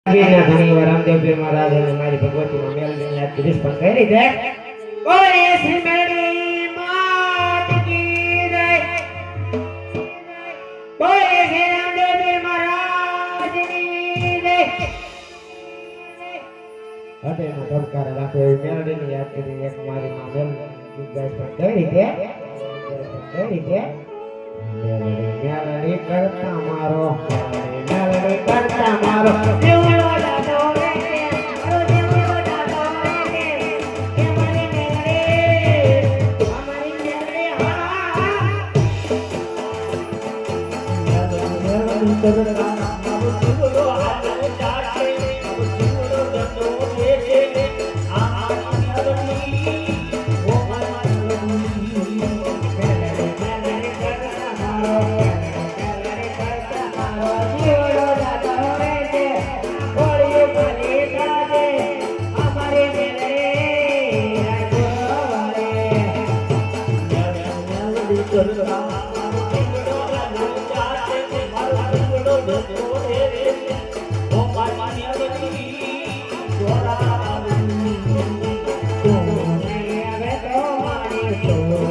ઘણી વાર રામદેવ પીર મહારાજ અને મારી ભગવતી માં મેલડીને યાદ કરીશ પણ કઈ રીતે ઓરે શ્રી મેળી માત કી જય ઓરે શ્રી રામદેવ પીર મહારાજની જય હૃદયમાં ધબકારા રાખો એવી મેલડીને યાદ કરી એક મારી માં મેલડી ગાય પણ કઈ રીતે મેલડી કરતા મારો મેલડી કરતા મારો Oh